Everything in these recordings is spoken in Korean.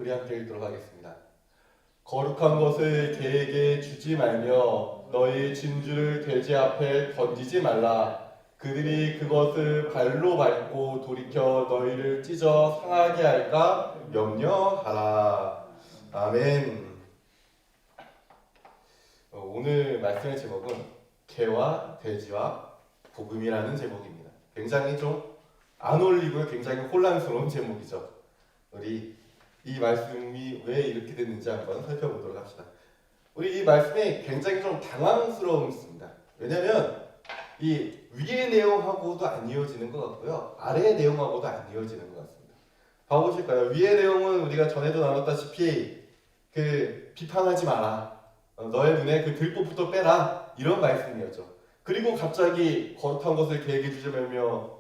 우리 함께 읽도록 하겠습니다. 거룩한 것을 개에게 주지 말며 너희 진주를 돼지 앞에 던지지 말라. 그들이 그것을 발로 밟고 돌이켜 너희를 찢어 상하게 할까 염려하라. 아멘. 오늘 말씀의 제목은 개와 돼지와 복음이라는 제목입니다. 굉장히 좀 안 어울리고요. 굉장히 혼란스러운 제목이죠. 우리 이 말씀이 왜 이렇게 됐는지 한번 살펴보도록 합시다. 우리 이 말씀이 굉장히 좀 당황스러움입니다. 왜냐하면 이 위의 내용하고도 안 이어지는 것 같고요. 아래의 내용하고도 안 이어지는 것 같습니다. 봐보실까요? 위의 내용은 우리가 전에도 나눴다시피 비판하지 마라. 너의 눈에 그 들꽃부터 빼라. 이런 말씀이었죠. 그리고 갑자기 거룩한 것을 개에게 주지 말며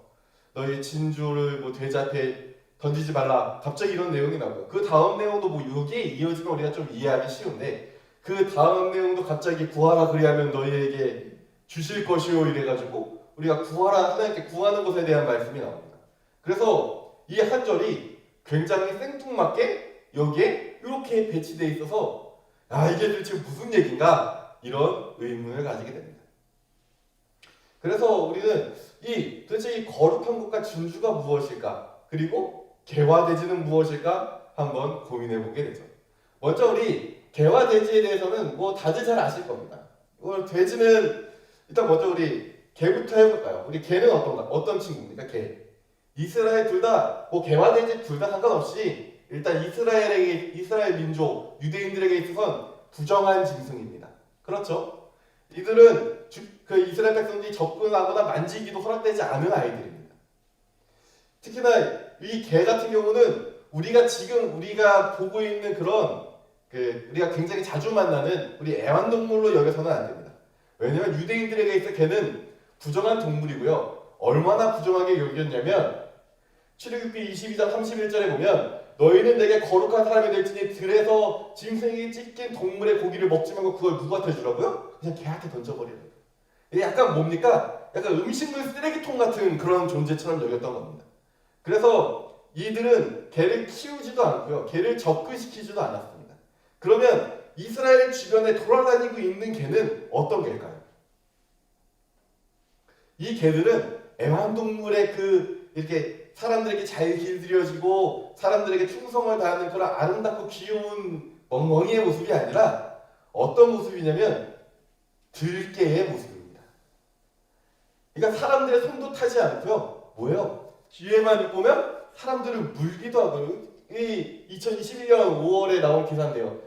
너희 진주를 돼지 앞에 던지지 말라. 갑자기 이런 내용이 나오고요. 그 다음 내용도 여기에 이어지면 우리가 좀 이해하기 쉬운데 그 다음 내용도 갑자기 구하라 그리하면 너희에게 주실 것이요 이래가지고 우리가 구하라 하나님께 구하는 것에 대한 말씀이 나옵니다. 그래서 이 한 절이 굉장히 생뚱맞게 여기에 이렇게 배치되어 있어서 이게 도대체 무슨 얘기인가 이런 의문을 가지게 됩니다. 그래서 우리는 도대체 이 거룩한 것과 진주가 무엇일까? 그리고 개와 돼지는 무엇일까? 한번 고민해 보게 되죠. 먼저 우리 개와 돼지에 대해서는 다들 잘 아실 겁니다. 돼지는 일단 먼저 우리 개부터 해볼까요? 우리 개는 어떤 친구입니까? 개. 이스라엘 둘 다 개와 돼지 둘 다 상관없이 일단 이스라엘 민족 유대인들에게 있어서는 부정한 짐승입니다. 그렇죠? 이들은 이스라엘 백성들이 접근하거나 만지기도 허락되지 않은 아이들입니다. 특히나 이 개 같은 경우는 우리가 보고 있는 그런 우리가 굉장히 자주 만나는 우리 애완동물로 여겨서는 안 됩니다. 왜냐하면 유대인들에게 있어 개는 부정한 동물이고요. 얼마나 부정하게 여겼냐면 출애굽기 22장 31절에 보면 너희는 내게 거룩한 사람이 될지니 들에서 짐승이 찢긴 동물의 고기를 먹지 말고 그걸 누구한테 주라고요? 그냥 개한테 던져버리는 거예요. 이게 약간 뭡니까? 약간 음식물 쓰레기통 같은 그런 존재처럼 여겼던 겁니다. 그래서 이들은 개를 키우지도 않고요. 개를 접근시키지도 않았습니다. 그러면 이스라엘 주변에 돌아다니고 있는 개는 어떤 개일까요? 이 개들은 애완동물의 이렇게 사람들에게 잘 길들여지고 사람들에게 충성을 다하는 그런 아름답고 귀여운 멍멍이의 모습이 아니라 어떤 모습이냐면 들개의 모습입니다. 그러니까 사람들의 손도 타지 않고요. 뭐예요? 뒤에만 보면 사람들을 물기도 하고 2021년 5월에 나온 기사인데요.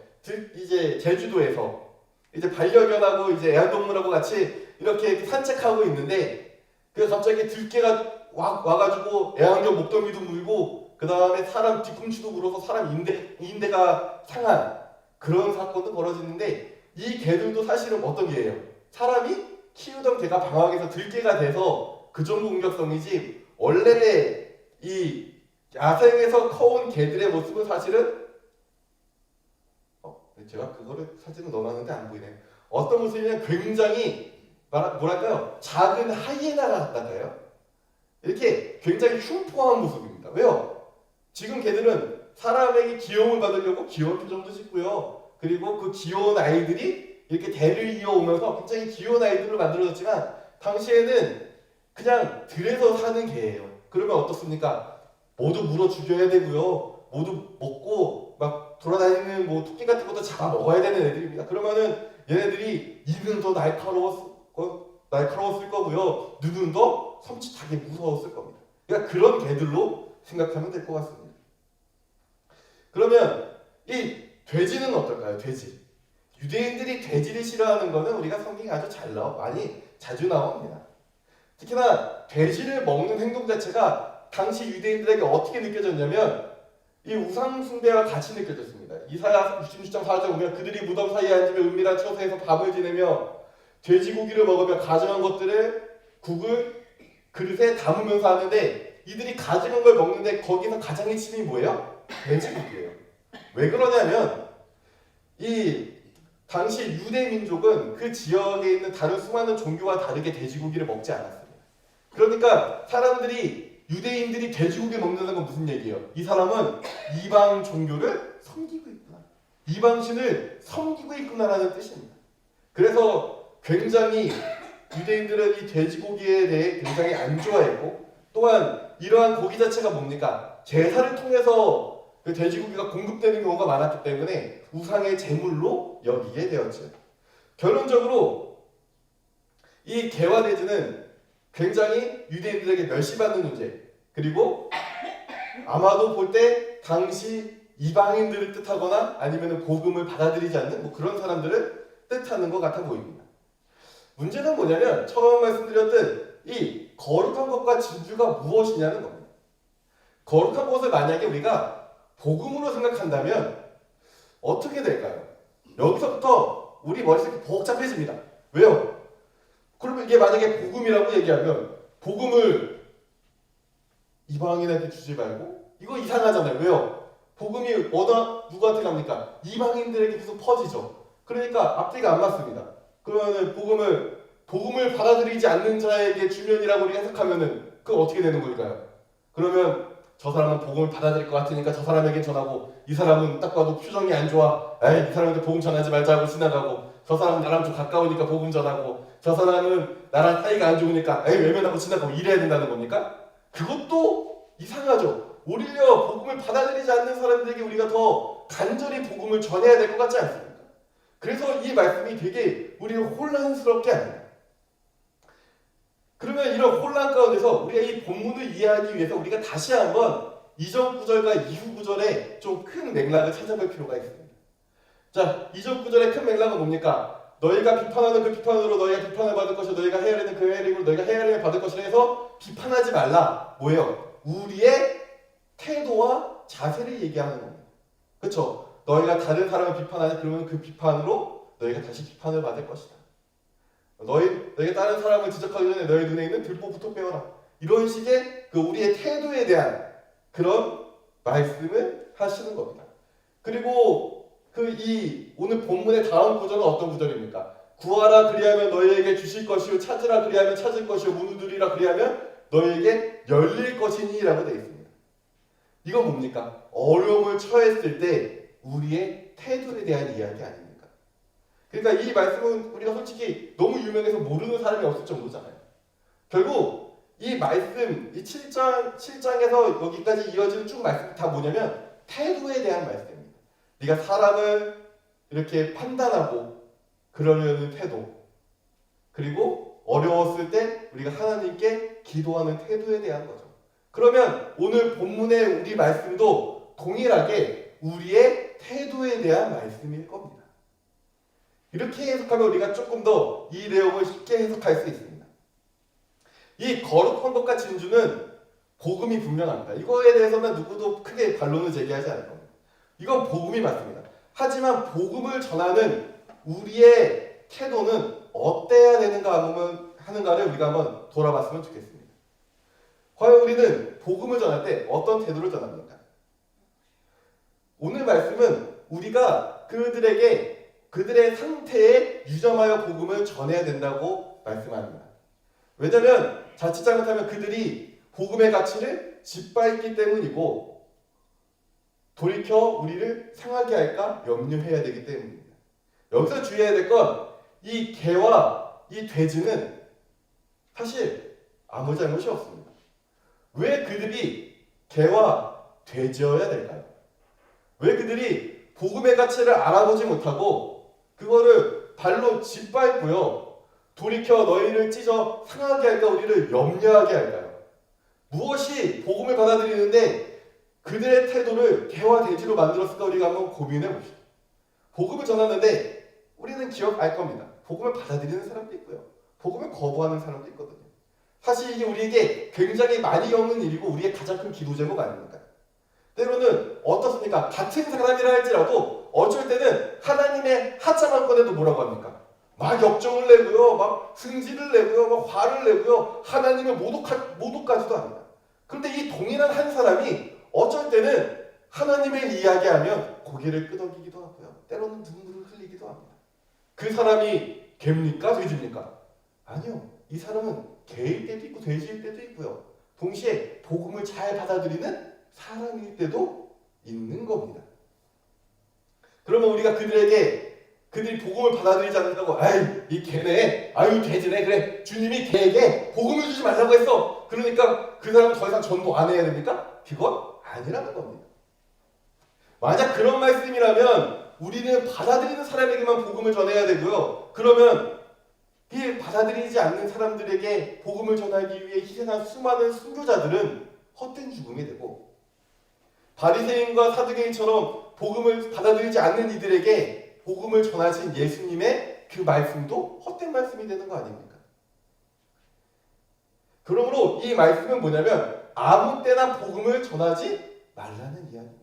이제 제주도에서 이제 반려견하고 이제 애완동물하고 같이 이렇게 산책하고 있는데 갑자기 들개가 와가지고 애완견 목덜미도 물고 그 다음에 사람 뒤꿈치도 물어서 사람 인대가 상한 그런 사건도 벌어지는데 이 개들도 사실은 어떤 개예요? 사람이 키우던 개가 방황해서 들개가 돼서 그 정도 공격성이지 원래 이 야생에서 커온 개들의 모습은 사실은 제가 그거를 사진을 넣어놨는데 안 보이네요. 어떤 모습이냐면 굉장히 뭐랄까요? 작은 하이에나 같다가요. 이렇게 굉장히 흉포한 모습입니다. 왜요? 지금 개들은 사람에게 귀여움을 받으려고 귀여운 표정도 짓고요. 그리고 그 귀여운 아이들이 이렇게 대를 이어오면서 굉장히 귀여운 아이들로 만들어졌지만 당시에는 그냥 들에서 사는 개예요. 그러면 어떻습니까? 모두 물어 죽여야 되고요. 모두 먹고 막 돌아다니는 토끼 같은 것도 잡아 먹어야 되는 애들입니다. 그러면은 얘네들이 입은 더 날카로웠을 거고요. 눈은 더 섬찟하게 무서웠을 겁니다. 그러니까 그런 개들로 생각하면 될 것 같습니다. 그러면 이 돼지는 어떨까요? 돼지. 유대인들이 돼지를 싫어하는 거는 우리가 성경에 아주 많이 자주 나옵니다. 특히나 돼지를 먹는 행동 자체가 당시 유대인들에게 어떻게 느껴졌냐면 이 우상 숭배와 같이 느껴졌습니다. 이사야 66장 4절 보면 그들이 무덤 사이에 앉으며 은밀한 처소에서 밤을 지내며 돼지고기를 먹으며 가증한 국을 그릇에 담으면서 하는데 이들이 가증한 걸 먹는데 거기서 가장 핵심이 뭐예요? 돼지고기예요. 왜 그러냐면 이 당시 유대 민족은 그 지역에 있는 다른 수많은 종교와 다르게 돼지고기를 먹지 않았습니다. 그러니까 사람들이 유대인들이 돼지고기 먹는다는 건 무슨 얘기예요? 이 사람은 이방 종교를 섬기고 있구나. 이방신을 섬기고 있구나라는 뜻입니다. 그래서 굉장히 유대인들은 이 돼지고기에 대해 굉장히 안 좋아했고, 또한 이러한 고기 자체가 뭡니까? 제사를 통해서 그 돼지고기가 공급되는 경우가 많았기 때문에 우상의 제물로 여기게 되었죠. 결론적으로 이 개와 돼지는 굉장히 유대인들에게 멸시받는 존재, 그리고 아마도 볼 때 당시 이방인들을 뜻하거나 아니면 복음을 받아들이지 않는 뭐 그런 사람들을 뜻하는 것 같아 보입니다. 문제는 뭐냐면 처음 말씀드렸던 이 거룩한 것과 진주가 무엇이냐는 겁니다. 거룩한 것을 만약에 우리가 복음으로 생각한다면 어떻게 될까요? 여기서부터 우리 머릿속이 복잡해집니다. 왜요? 그러면 이게 만약에 복음이라고 얘기하면 복음을 이방인한테 주지 말고 이거 이상하잖아요. 왜요? 복음이 누구한테 갑니까? 이방인들에게 계속 퍼지죠. 그러니까 앞뒤가 안 맞습니다. 그러면 복음을 받아들이지 않는 자에게 주면이라고 우리가 해석하면은 그건 어떻게 되는 걸까요? 그러면 저 사람은 복음을 받아들일 것 같으니까 저 사람에게 전하고, 이 사람은 딱 봐도 표정이 안 좋아, 에이 이 사람한테 복음 전하지 말자고 지나가고, 저 사람은 나랑 좀 가까우니까 복음 전하고, 저 사람은 나랑 사이가 안 좋으니까 에이 외면하고 지나가고 이래야 된다는 겁니까? 그것도 이상하죠. 오히려 복음을 받아들이지 않는 사람들에게 우리가 더 간절히 복음을 전해야 될 것 같지 않습니까? 그래서 이 말씀이 되게 우리를 혼란스럽게 합니다. 그러면 이런 혼란 가운데서 우리가 이 본문을 이해하기 위해서 우리가 다시 한번 이전 구절과 이후 구절의 좀 큰 맥락을 찾아볼 필요가 있습니다. 자, 이전 구절의 큰 맥락은 뭡니까? 너희가 비판하는 그 비판으로 너희가 비판을 받을 것이요, 너희가 헤아리는 그 헤아림으로 너희가 헤아림을 받을 것이라 해서 비판하지 말라. 뭐예요? 우리의 태도와 자세를 얘기하는 겁니다. 그렇죠? 너희가 다른 사람을 비판하냐? 그러면 그 비판으로 너희가 다시 비판을 받을 것이다. 너희가 다른 사람을 지적하기 전에 너희 눈에 있는 들보부터 빼어라. 이런 식의 그 우리의 태도에 대한 그런 말씀을 하시는 겁니다. 그리고 이 오늘 본문의 다음 구절은 어떤 구절입니까? 구하라 그리하면 너희에게 주실 것이요, 찾으라 그리하면 찾을 것이요, 문을 두드리라 그리하면 너희에게 열릴 것이니 라고 되어 있습니다. 이건 뭡니까? 어려움을 처했을 때 우리의 태도에 대한 이야기 아닙니까? 그러니까 이 말씀은 우리가 솔직히 너무 유명해서 모르는 사람이 없을 정도잖아요. 결국 이 말씀, 이 7장에서 여기까지 이어지는 쭉 말씀 다 뭐냐면 태도에 대한 말씀입니다. 네가 사람을 이렇게 판단하고 그러려는 태도, 그리고 어려웠을 때 우리가 하나님께 기도하는 태도에 대한 거죠. 그러면 오늘 본문의 우리 말씀도 동일하게 우리의 태도에 대한 말씀일 겁니다. 이렇게 해석하면 우리가 조금 더 이 내용을 쉽게 해석할 수 있습니다. 이 거룩한 것과 진주는 복음이 분명합니다. 이거에 대해서는 누구도 크게 반론을 제기하지 않을 겁니다. 이건 복음이 맞습니다. 하지만 복음을 전하는 우리의 태도는 어때야 하는가를 우리가 한번 돌아봤으면 좋겠습니다. 과연 우리는 복음을 전할 때 어떤 태도를 전합니까? 오늘 말씀은 우리가 그들의 상태에 유념하여 복음을 전해야 된다고 말씀합니다. 왜냐하면 자칫 잘못하면 그들이 복음의 가치를 짓밟기 때문이고 돌이켜 우리를 상하게 할까 염려해야 되기 때문입니다. 여기서 주의해야 될 건 이 개와 이 돼지는 사실 아무 잘못이 없습니다. 왜 그들이 개와 돼지여야 될까요? 왜 그들이 복음의 가치를 알아보지 못하고 그거를 발로 짓밟고요, 돌이켜 너희를 찢어 상하게 할까, 우리를 염려하게 할까요? 무엇이 복음을 받아들이는데 그들의 태도를 개와 돼지로 만들었을까? 우리가 한번 고민해 봅시다. 복음을 전하는데 우리는 알 겁니다. 복음을 받아들이는 사람도 있고요, 복음을 거부하는 사람도 있거든요. 사실 이게 우리에게 굉장히 많이 겪는 일이고 우리의 가장 큰 기도 제목 아닙니까? 때로는 어떻습니까? 같은 사람이라 할지라도 어쩔 때는 하나님의 하자만 꺼내도 뭐라고 합니까? 막 역정을 내고요, 막 승질을 내고요, 막 화를 내고요, 하나님의 모독까지도 합니다. 그런데 이 동일한 한 사람이 어쩔 때는 하나님을 이야기하면 고개를 끄덕이기도 하고요, 때로는 눈물을 흘리기도 합니다. 그 사람이 개입니까? 돼지입니까? 아니요. 이 사람은 개일 때도 있고 돼지일 때도 있고요, 동시에 복음을 잘 받아들이는 사람일 때도 있는 겁니다. 그러면 우리가 그들이 복음을 받아들이지 않는다고 아이 이 개네 아유 돼지네 그래 주님이 개에게 복음을 주지 말라고 했어 그러니까 그 사람은 더 이상 전도 안 해야 됩니까? 그건 아니라는 겁니다. 만약 그런 말씀이라면 우리는 받아들이는 사람에게만 복음을 전해야 되고요. 그러면 이 받아들이지 않는 사람들에게 복음을 전하기 위해 희생한 수많은 순교자들은 헛된 죽음이 되고 바리새인과 사두개인처럼 복음을 받아들이지 않는 이들에게 복음을 전하신 예수님의 그 말씀도 헛된 말씀이 되는 거 아닙니까? 그러므로 이 말씀은 뭐냐면 아무 때나 복음을 전하지 말라는 이야기입니다.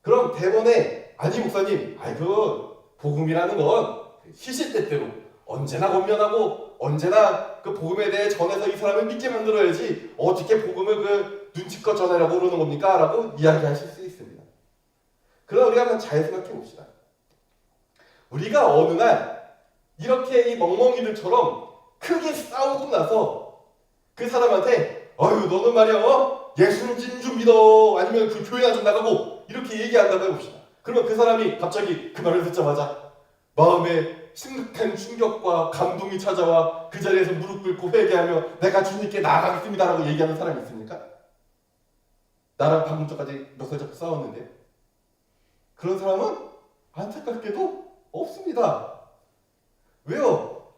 그럼 대번에 아니 목사님 그 복음이라는 건 시시때때로 언제나 권면하고 언제나 그 복음에 대해 전해서 이 사람을 믿게 만들어야지 어떻게 복음을 그 눈치껏 전하려고 그러는 겁니까? 라고 이야기하실 수 있습니다. 그러나 우리가 한번 잘 생각해 봅시다. 우리가 어느 날 이렇게 이 멍멍이들처럼 크게 싸우고 나서 그 사람한테 아유 너는 말이야 예수는 좀 믿어 아니면 그 교회나 좀 나가고 이렇게 얘기한다고 해봅시다. 그러면 그 사람이 갑자기 그 말을 듣자마자 마음에 심각한 충격과 감동이 찾아와 그 자리에서 무릎 꿇고 회개하며 내가 주님께 나아가겠습니다 라고 얘기하는 사람이 있습니까? 나랑 방금 전까지 몇 살 잡고 싸웠는데 그런 사람은 안타깝게도 없습니다. 왜요?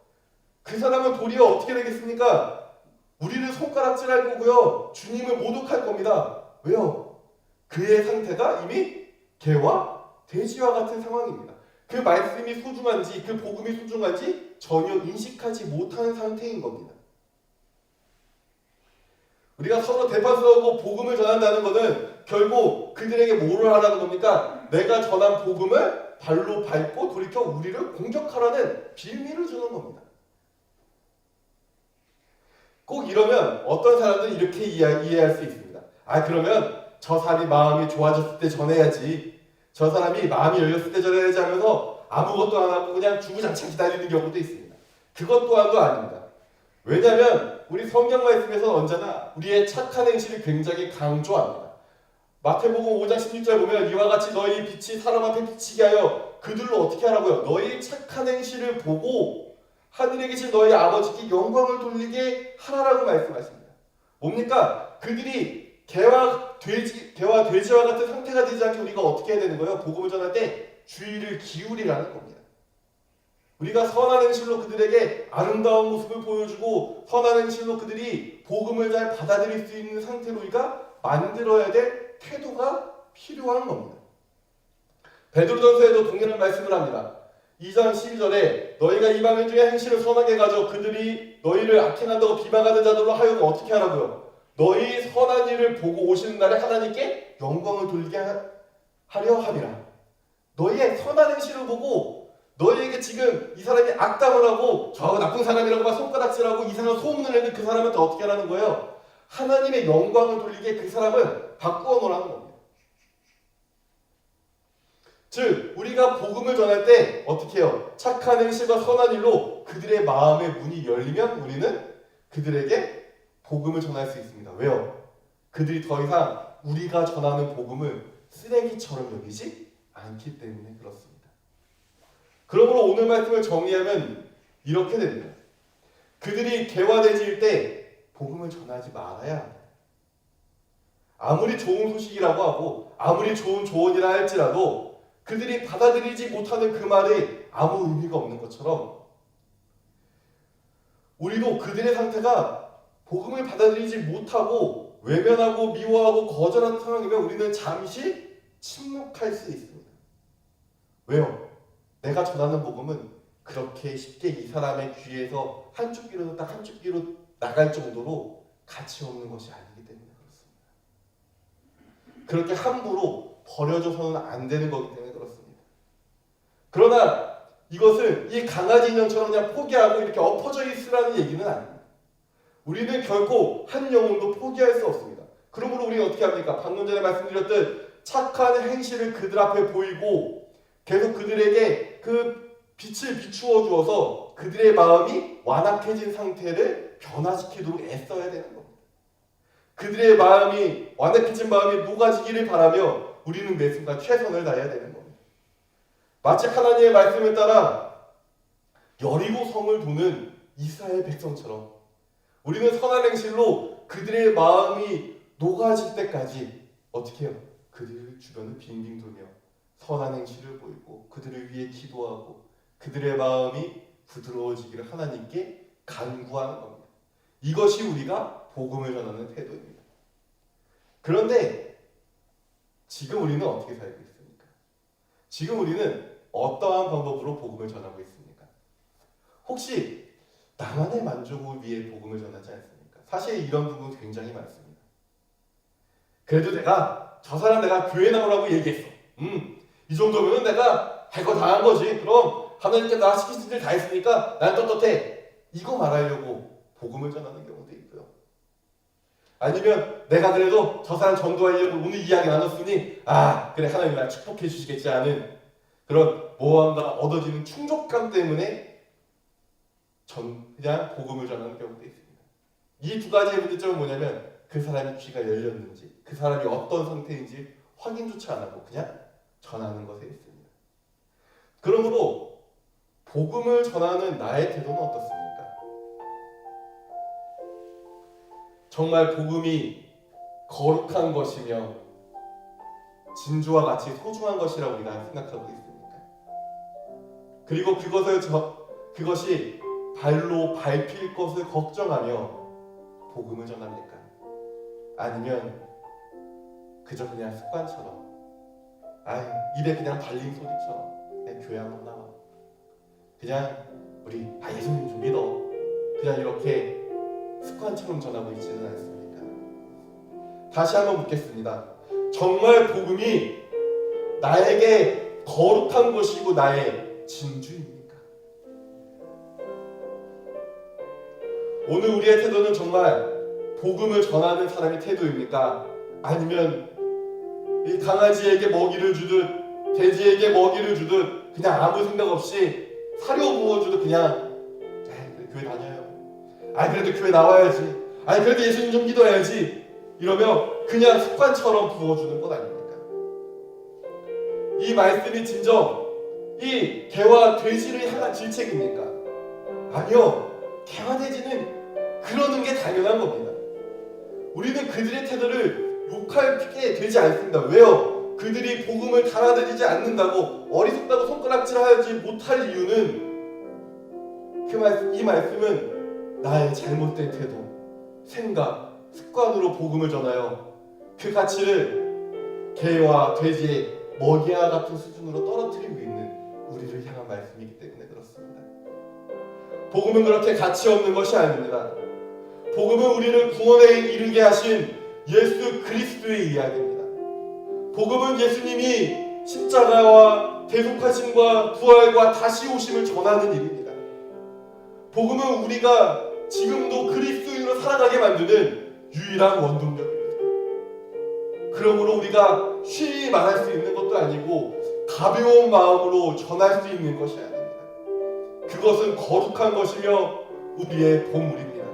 그 사람은 도리어 어떻게 되겠습니까? 우리를 손가락질할 거고요. 주님을 모독할 겁니다. 왜요? 그의 상태가 이미 개와 돼지와 같은 상황입니다. 그 말씀이 소중한지 그 복음이 소중한지 전혀 인식하지 못하는 상태인 겁니다. 우리가 서로 대파서하고 복음을 전한다는 것은 결국 그들에게 뭐를 하라는 겁니까? 내가 전한 복음을 발로 밟고 돌이켜 우리를 공격하라는 빌미를 주는 겁니다. 꼭 이러면 어떤 사람들은 이렇게 이해할 수 있습니다. 그러면 저 사람이 마음이 좋아졌을 때 전해야지 저 사람이 마음이 열렸을 때 전해야지 하면서 아무것도 안 하고 그냥 주구장창 기다리는 경우도 있습니다. 그것 또한도 아닙니다. 왜냐하면 우리 성경 말씀에서는 언제나 우리의 착한 행실을 굉장히 강조합니다. 마태복음 5장 16절 보면 이와 같이 너희 빛이 사람 앞에 비치게 하여 그들로 어떻게 하라고요? 너희 착한 행실을 보고 하늘에 계신 너희 아버지께 영광을 돌리게 하라라고 말씀하십니다. 뭡니까? 그들이 개와 돼지와 같은 상태가 되지 않게 우리가 어떻게 해야 되는 거예요? 복음을 전할 때 주의를 기울이라는 겁니다. 우리가 선한 행실로 그들에게 아름다운 모습을 보여주고 선한 행실로 그들이 복음을 잘 받아들일 수 있는 상태로 우리가 만들어야 될 태도가 필요한 겁니다. 베드로전서에도 동일한 말씀을 합니다. 2장 12절에 너희가 이방인 중에 행실을 선하게 가져 그들이 너희를 악행한다고 비방하는 자들로 하여금 어떻게 하라고요? 너희 선한 일을 보고 오시는 날에 하나님께 영광을 돌리게 하려 함이라. 너희의 선한 행실을 보고 너희에게 지금 이 사람이 악담을 하고 저하고 나쁜 사람이라고 막 손가락질하고 이상한 소문을 내는 그 사람한테 어떻게 하라는 거예요? 하나님의 영광을 돌리게 그 사람을 바꾸어 놓으라는 겁니다. 즉 우리가 복음을 전할 때 어떻게 해요? 착한 행실과 선한 일로 그들의 마음의 문이 열리면 우리는 그들에게 복음을 전할 수 있습니다. 왜요? 그들이 더 이상 우리가 전하는 복음을 쓰레기처럼 여기지 않기 때문에 그렇습니다. 그러므로 오늘 말씀을 정리하면 이렇게 됩니다. 그들이 개와 돼지일 때 복음을 전하지 말아야 합니다. 아무리 좋은 소식이라고 하고 아무리 좋은 조언이라 할지라도 그들이 받아들이지 못하는 그 말이 아무 의미가 없는 것처럼 우리도 그들의 상태가 복음을 받아들이지 못하고 외면하고 미워하고 거절하는 상황이면 우리는 잠시 침묵할 수 있습니다. 왜요? 내가 전하는 복음은 그렇게 쉽게 이 사람의 귀에서 한쪽 귀로 딱 한쪽 귀로 나갈 정도로 가치 없는 것이 아니기 때문에 그렇습니다. 그렇게 함부로 버려져서는 안 되는 거기 때문에 그렇습니다. 그러나 이것을 이 강아지 인형처럼 그냥 포기하고 이렇게 엎어져 있으라는 얘기는 아닙니다. 우리는 결코 한 영혼도 포기할 수 없습니다. 그러므로 우리는 어떻게 합니까? 방금 전에 말씀드렸듯 착한 행실을 그들 앞에 보이고 계속 그들에게 그 빛을 비추어 주어서 그들의 마음이 완악해진 상태를 변화시키도록 애써야 되는 겁니다. 그들의 마음이 완악해진 마음이 녹아지기를 바라며 우리는 매 순간 최선을 다해야 되는 겁니다. 마치 하나님의 말씀에 따라 여리고 성을 도는 이스라엘 백성처럼 우리는 선한 행실로 그들의 마음이 녹아질 때까지 어떻게 해요? 그들 주변을 빙빙 돌며 선한 행실을 보이고 그들을 위해 기도하고 그들의 마음이 부드러워지기를 하나님께 간구하는 겁니다. 이것이 우리가 복음을 전하는 태도입니다. 그런데 지금 우리는 어떻게 살고 있습니까? 지금 우리는 어떠한 방법으로 복음을 전하고 있습니까? 혹시 나만의 만족을 위해 복음을 전하지 않습니까? 사실 이런 부분 굉장히 많습니다. 그래도 내가 저 사람 내가 교회 나오라고 얘기했어. 이 정도면 내가 할 거 다 한 거지. 그럼 하나님께 나 시키신 일 다 했으니까 난 떳떳해. 이거 말하려고 복음을 전하는 경우도 있고요. 아니면 내가 그래도 저 사람 전도하려고 오늘 이야기 나눴으니 그래 하나님 날 축복해 주시겠지 하는 그런 무언가 얻어지는 충족감 때문에 그냥 복음을 전하는 경우도 있습니다. 이 두 가지의 문제점은 뭐냐면 그 사람이 귀가 열렸는지 그 사람이 어떤 상태인지 확인조차 안 하고 그냥 전하는 것에 있습니다. 그러므로 복음을 전하는 나의 태도는 어떻습니까? 정말 복음이 거룩한 것이며 진주와 같이 소중한 것이라고 우리가 생각하고 있습니까? 그리고 그것이 발로 밟힐 것을 걱정하며 복음을 전합니까? 아니면 그저 그냥 습관처럼 입에 그냥 발린 소리처럼 그냥 교회 한번 나와 그냥 우리 예수님 좀 믿어 그냥 이렇게 습관처럼 전하고 있지는 않습니까? 다시 한번 묻겠습니다. 정말 복음이 나에게 거룩한 것이고 나의 진주입니까? 오늘 우리의 태도는 정말 복음을 전하는 사람의 태도입니까? 아니면 이 강아지에게 먹이를 주듯 돼지에게 먹이를 주듯 그냥 아무 생각 없이 사료 부어주듯 그냥 그래, 교회 다녀요. 그래도 교회 나와야지. 그래도 예수님 좀 믿어야지. 이러면 그냥 습관처럼 부어주는 것 아닙니까? 이 말씀이 진정 이 개와 돼지를 향한 질책입니까? 아니요. 개와 돼지는 그러는 게 당연한 겁니다. 우리는 그들의 태도를 욕하게 되지 않습니다. 왜요? 그들이 복음을 달아들이지 않는다고 어리석다고 손가락질하지 못할 이유는 이 말씀은 나의 잘못된 태도, 생각, 습관으로 복음을 전하여 그 가치를 개와 돼지의 먹이와 같은 수준으로 떨어뜨리고 있는 우리를 향한 말씀이기 때문에 그렇습니다. 복음은 그렇게 가치 없는 것이 아닙니다. 복음은 우리를 구원에 이르게 하신 예수 그리스도의 이야기입니다. 복음은 예수님이 십자가와 대속하심과 부활과 다시 오심을 전하는 일입니다. 복음은 우리가 지금도 그리스도인으로 살아가게 만드는 유일한 원동력입니다. 그러므로 우리가 쉬이 말할 수 있는 것도 아니고 가벼운 마음으로 전할 수 있는 것이 아닙니다. 그것은 거룩한 것이며 우리의 보물입니다.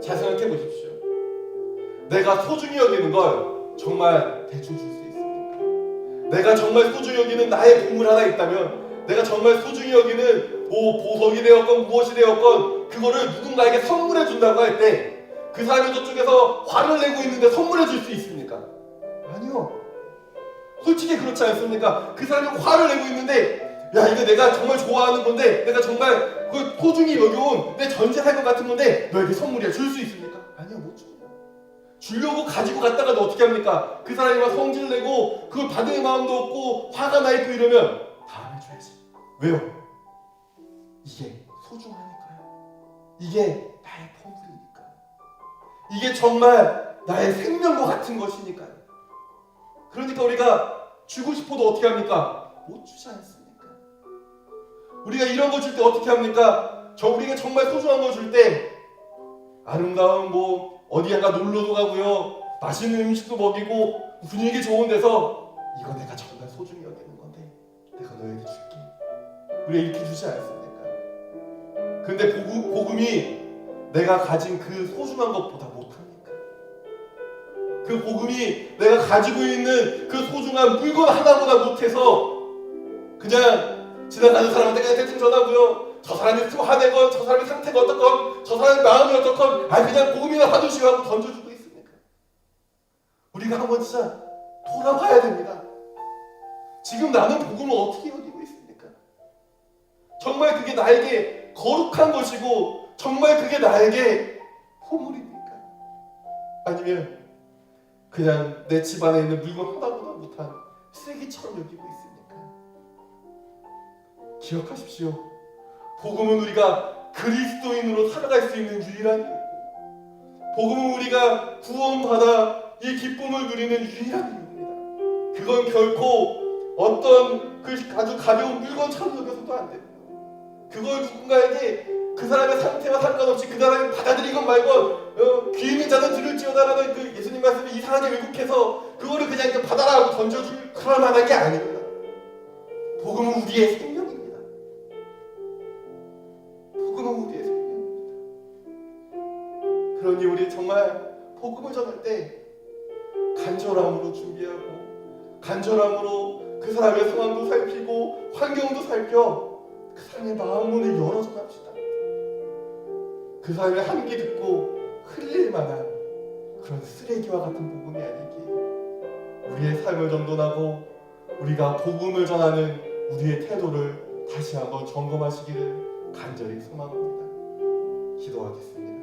잘 생각해 보십시오. 내가 소중히 여기는 걸 정말 대충 줄 수 있습니까? 내가 정말 소중히 여기는 나의 보물 하나 있다면 내가 정말 소중히 여기는 보석이 되었건 무엇이 되었건 그거를 누군가에게 선물해 준다고 할 때 그 사람이 저쪽에서 화를 내고 있는데 선물해 줄 수 있습니까? 아니요. 솔직히 그렇지 않습니까? 그 사람이 화를 내고 있는데 이거 내가 정말 좋아하는 건데 내가 정말 그 소중히 여겨온 내 전세 살 것 같은 건데 너에게 선물이야 줄 수 있습니까? 아니요, 못 줍니다. 주려고 가지고 갔다가도 어떻게 합니까? 그 사람이 막 성질 내고 그걸 받을 마음도 없고 화가 나 있고 이러면 다음에 줘야지. 왜요? 이게 소중하니까요. 이게 나의 보물이니까요. 이게 정말 나의 생명과 같은 것이니까요. 그러니까 우리가 주고 싶어도 어떻게 합니까? 못 주지 않습니까? 우리가 이런 거 줄 때 어떻게 합니까? 우리가 정말 소중한 거 줄 때 아름다운 어디인가 놀러도 가고요. 맛있는 음식도 먹이고 분위기 좋은 데서 이거 내가 정말 소중히 여기는 건데 내가 너에게 줄게. 우리가 이렇게 주지 않습니까? 근데 복음이 내가 가진 그 소중한 것보다 못합니까? 그 복음이 내가 가지고 있는 그 소중한 물건 하나보다 못해서 그냥 지나가는 사람한테 그냥 대충 전하고요. 저 사람이 좀 화내건 저 사람의 상태가 어떻건 저 사람의 마음이 어떻건 그냥 복음이나 받으시고 하고 던져주고 있습니까? 우리가 한번 진짜 돌아봐야 됩니다. 지금 나는 복음을 어떻게 여기고 있습니까? 정말 그게 나에게 거룩한 것이고 정말 그게 나에게 보물입니까? 아니면 그냥 내 집안에 있는 물건 하나보다 못한 쓰레기처럼 여기고 있습니까? 기억하십시오. 복음은 우리가 그리스도인으로 살아갈 수 있는 유일한 이유고, 복음은 우리가 구원받아 이 기쁨을 누리는 유일한 이유입니다. 그건 결코 어떤 그 아주 가벼운 물건처럼 여겨서도 안 됩니다. 그걸 누군가에게 그 사람의 상태와 상관없이 그 사람이 받아들이건 말건 귀 있는 자는 들을지어다라는 그 예수님 말씀을 이상하게 왜곡해서 그거를 그냥 받아라 하고 던져줄 그럴 만한 게 아닙니다. 복음은 우리의 생명입니다. 복음은 우리의 생명입니다. 그러니 우리 정말 복음을 전할 때 간절함으로 준비하고 간절함으로 그 사람의 상황도 살피고 환경도 살펴 그 사람의 마음 문을 열어 전합시다. 그 사람의 한기 듣고 흘릴 만한 그런 쓰레기와 같은 복음이 아니기에 우리의 삶을 정돈하고 우리가 복음을 전하는 우리의 태도를 다시 한번 점검하시기를 간절히 소망합니다. 기도하겠습니다.